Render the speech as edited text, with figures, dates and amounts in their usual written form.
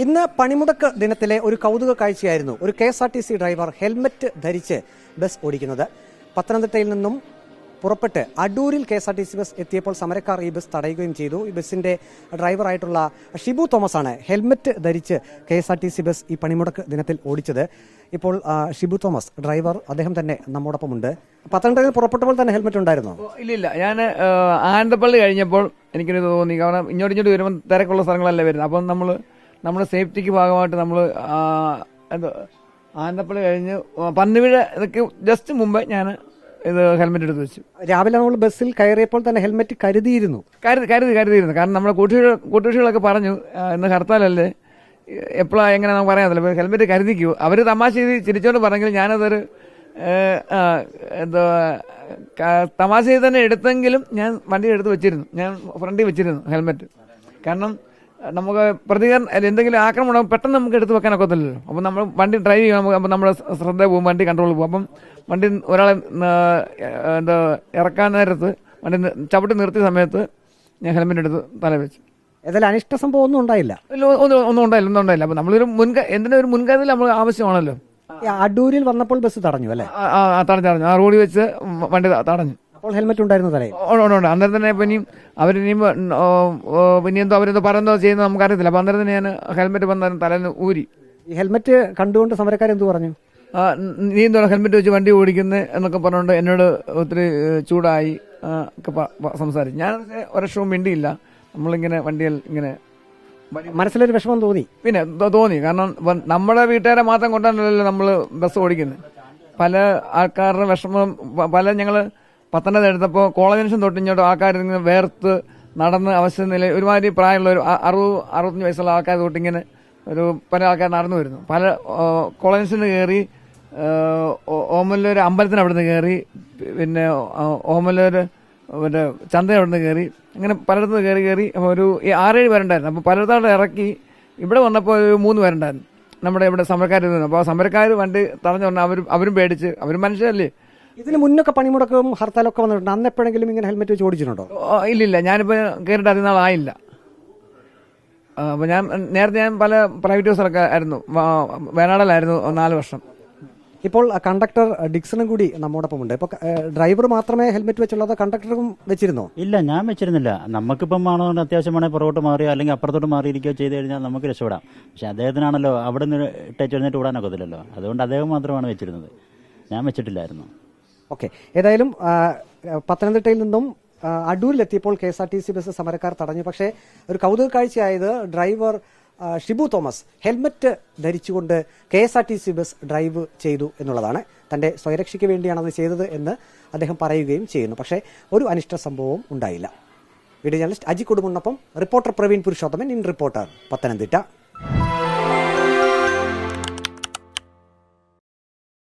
ഇന്ന് പണിമുടക്ക് ദിനത്തിലെ ഒരു കൗതുക കാഴ്ചയായിരുന്നു ഒരു KSRTC ഡ്രൈവർ ഹെൽമറ്റ് ധരിച്ച് ബസ് ഓടിക്കുന്നത്. പത്തനംതിട്ടയിൽ നിന്നും പുറപ്പെട്ട് അടൂരിൽ KSRTC ബസ് എത്തിയപ്പോൾ സമരക്കാർ ഈ ബസ് തടയുകയും ചെയ്തു. ഈ ബസിന്റെ ഡ്രൈവറായിട്ടുള്ള ഷിബു തോമസ് ആണ് ഹെൽമറ്റ് ധരിച്ച് KSRTC ബസ് ഈ പണിമുടക്ക് ദിനത്തിൽ ഓടിച്ചത്. ഇപ്പോൾ ഷിബു തോമസ് ഡ്രൈവർ, അദ്ദേഹം തന്നെ നമ്മോടൊപ്പമുണ്ട്. പത്തനംതിട്ടയിൽ പുറപ്പെട്ടപ്പോൾ തന്നെ ഹെൽമറ്റ് ഉണ്ടായിരുന്നോ? ഇല്ലില്ല, ഞാൻ ആനന്ദപ്പള്ളി കഴിഞ്ഞപ്പോൾ എനിക്കൊരു തോന്നി. കാരണം ഇങ്ങോട്ട് വരുമ്പോൾ തിരക്കുള്ള സ്ഥലങ്ങളല്ലേ വരുന്നത്. അപ്പം നമ്മുടെ സേഫ്റ്റിക്ക് ഭാഗമായിട്ട് നമ്മൾ ആനന്ദപ്പള്ളി കഴിഞ്ഞ് പന്നിവിഴ ഇതൊക്കെ ജസ്റ്റ് മുമ്പേ ഞാൻ ഇത് ഹെൽമെറ്റ് എടുത്ത് വെച്ചു. രാവിലെ നമ്മൾ ബസ്സിൽ കയറിയപ്പോൾ തന്നെ ഹെൽമെറ്റ് കരുതിയിരുന്നു. കാരണം നമ്മുടെ കൂട്ടുകക്ഷികളൊക്കെ പറഞ്ഞു ഇന്ന് ഹർത്താലല്ലേ, എപ്പോഴാണ് എങ്ങനെ നമുക്ക് പറയാറില്ല, ഹെൽമെറ്റ് കരുതിക്കൂ. അവർ തമാശ ചിരിച്ചോണ്ട് പറഞ്ഞെങ്കിൽ ഞാനതൊരു തമാശ തന്നെ എടുത്തെങ്കിലും ഞാൻ വണ്ടി എടുത്ത് വെച്ചിരുന്നു. ഞാൻ ഫ്രണ്ടിൽ വെച്ചിരുന്നു ഹെൽമെറ്റ്. കാരണം നമുക്ക് പ്രതികരണം എന്തെങ്കിലും ആക്രമണം പെട്ടെന്ന് നമുക്ക് എടുത്ത് വെക്കാനൊക്കത്തില്ലല്ലോ. അപ്പം നമ്മൾ വണ്ടി ഡ്രൈവ് ചെയ്യണം. അപ്പം നമ്മുടെ ശ്രദ്ധ പോകും, വണ്ടി കൺട്രോൾ പോകും. അപ്പം വണ്ടി ഒരാളെ ഇറക്കാൻ നേരത്ത് വണ്ടി ചവിട്ടി നിർത്തിയ സമയത്ത് ഞാൻ ഹെൽമെറ്റ് എടുത്ത് തല വെച്ചു. ഏതായാലും അനിഷ്ട സംഭവം ഒന്നും ഉണ്ടായില്ല. ഒന്നും ഉണ്ടായില്ല. അപ്പം നമ്മളൊരു ഒരു മുൻകരുതൽ നമ്മൾ ആവശ്യമാണല്ലോ. അടൂരിൽ വന്നപ്പോൾ ബസ് തടഞ്ഞു അല്ലേ? തടഞ്ഞു. ആ റോഡിൽ വെച്ച് വണ്ടി തടഞ്ഞു. അപ്പോൾ ഹെൽമെറ്റ് ഉണ്ടായിരുന്നു തലയിൽ? ഉണ്ട്. അന്നേരം തന്നെ ഇനിയും പിന്നെന്തോ അവരെന്തോ പറയുന്നോ ചെയ്യുന്നത് നമുക്കറിയത്തില്ല. അപ്പം അന്നേരം തന്നെ ഞാൻ ഹെൽമെറ്റ് വന്ന തലേന്ന് ഊരി. ഈ ഹെൽമെറ്റ് കണ്ടുകൊണ്ട് സമരക്കാരെന്ത് പറഞ്ഞു? നീ എന്തോ ഹെൽമെറ്റ് വെച്ച് വണ്ടി ഓടിക്കുന്നത് എന്നൊക്കെ പറഞ്ഞുകൊണ്ട് എന്നോട് ഒത്തിരി ചൂടായി ഒക്കെ സംസാരിച്ചു. ഞാൻ ഒരക്ഷവും മിണ്ടിയില്ല. നമ്മളിങ്ങനെ വണ്ടിയിൽ ഇങ്ങനെ മനസ്സിലൊരു വിഷമം തോന്നി. പിന്നെ തോന്നി. കാരണം നമ്മുടെ വീട്ടുകാരെ മാത്രം കൊണ്ടാണല്ലോ നമ്മൾ ബസ് ഓടിക്കുന്നത്. പല ആൾക്കാരുടെ വിഷമം ഞങ്ങൾ പത്തനംതിട്ട എടുത്തപ്പോൾ കോളേജ് ജംഗ്ഷൻ തൊട്ട് ഇങ്ങോട്ട് ആൾക്കാർ വേർത്ത് നടന്ന് അവസ്ഥ നില ഒരുമാതിരി പ്രായമുള്ള ഒരു 60-65 വയസ്സുള്ള ആൾക്കാർ തൊട്ടിങ്ങനെ പല ആൾക്കാർ നടന്നു വരുന്നു. പല കോളേജ് ജംഗ്ഷന് കയറി, ഓമല്ലൂർ അമ്പലത്തിന് അവിടെ നിന്ന് കയറി, പിന്നെ ഓമല്ലൂർ മറ്റേ ചന്ത അവിടെ നിന്ന് കയറി, അങ്ങനെ പലയിടത്തുനിന്ന് കയറി ഒരു 6-7 പേരുണ്ടായിരുന്നു. അപ്പോൾ പലയിടത്തോടെ ഇറക്കി ഇവിടെ വന്നപ്പോൾ ഒരു 3 പേരുണ്ടായിരുന്നു നമ്മുടെ ഇവിടെ സമരക്കാർ. അപ്പോൾ സമരക്കാർ വണ്ടി തടഞ്ഞു പറഞ്ഞാൽ അവരും പേടിച്ച്, അവരും മനുഷ്യരല്ലേ. ഇതിന് മുന്നൊക്കെ പണിമുടക്കും ഹർത്താലൊക്കെ വന്നിട്ടുണ്ട്. അന്ന് എപ്പോഴെങ്കിലും ഇങ്ങനെ ഹെൽമെറ്റ് വെച്ച് ഓടിച്ചിട്ടുണ്ടോ? ഇല്ലില്ല, ഞാനിപ്പോൾ കയറിയിട്ട് അധികം നാളായില്ല. അപ്പോൾ നേരത്തെ പല പ്രൈവറ്റ് ബസ്സിലൊക്കെ ആയിരുന്നു. വയനാടിലായിരുന്നു 4 വർഷം. ഇപ്പോൾ കണ്ടക്ടർ ഡിക്സണും കൂടി നമ്മോടൊപ്പം ഉണ്ട്. ഇപ്പോൾ ഡ്രൈവർ മാത്രമേ ഹെൽമെറ്റ് വെച്ചുള്ളത്, കണ്ടക്ടറും വെച്ചിരുന്നോ? ഇല്ല, ഞാൻ വെച്ചിരുന്നില്ല. നമുക്കിപ്പം ആണോ അത്യാവശ്യം വേണേൽ പുറകോട്ട് മാറിയോ അല്ലെങ്കിൽ അപ്പുറത്തോട്ട് മാറിയിരിക്കുകയോ ചെയ്ത് കഴിഞ്ഞാൽ നമുക്ക് രക്ഷപ്പെടാം. പക്ഷെ അദ്ദേഹത്തിനാണല്ലോ അവിടെ നിന്ന് ഇട്ടേച്ച് എഴുന്നേറ്റ് ഓടാനൊക്കത്തില്ലല്ലോ. അതുകൊണ്ട് അദ്ദേഹം മാത്രമാണ് വെച്ചിരുന്നത്, ഞാൻ വെച്ചിട്ടില്ലായിരുന്നു. ഓക്കെ, ഏതായാലും പത്തനംതിട്ടയിൽ നിന്നും അടൂരിലെത്തിയപ്പോൾ KSRTC ബസ് സമരക്കാർ തടഞ്ഞു. പക്ഷേ ഒരു കൗതുക കാഴ്ചയായത് ഡ്രൈവർ ഷിബു തോമസ് ഹെൽമറ്റ് ധരിച്ചുകൊണ്ട് KSRTC ബസ് ഡ്രൈവ് ചെയ്തു എന്നുള്ളതാണ്. തന്റെ സ്വയരക്ഷയ്ക്ക് വേണ്ടിയാണ് അത് ചെയ്തത് എന്ന് അദ്ദേഹം പറയുകയും ചെയ്യുന്നു. പക്ഷേ ഒരു അനിഷ്ട സംഭവവും ഉണ്ടായില്ല. വീഡിയോ ജേർണലിസ്റ്റ് അജി കുടുംബനൊപ്പം reporter Praveen Purushothaman, in reporter, Pathanamthitta.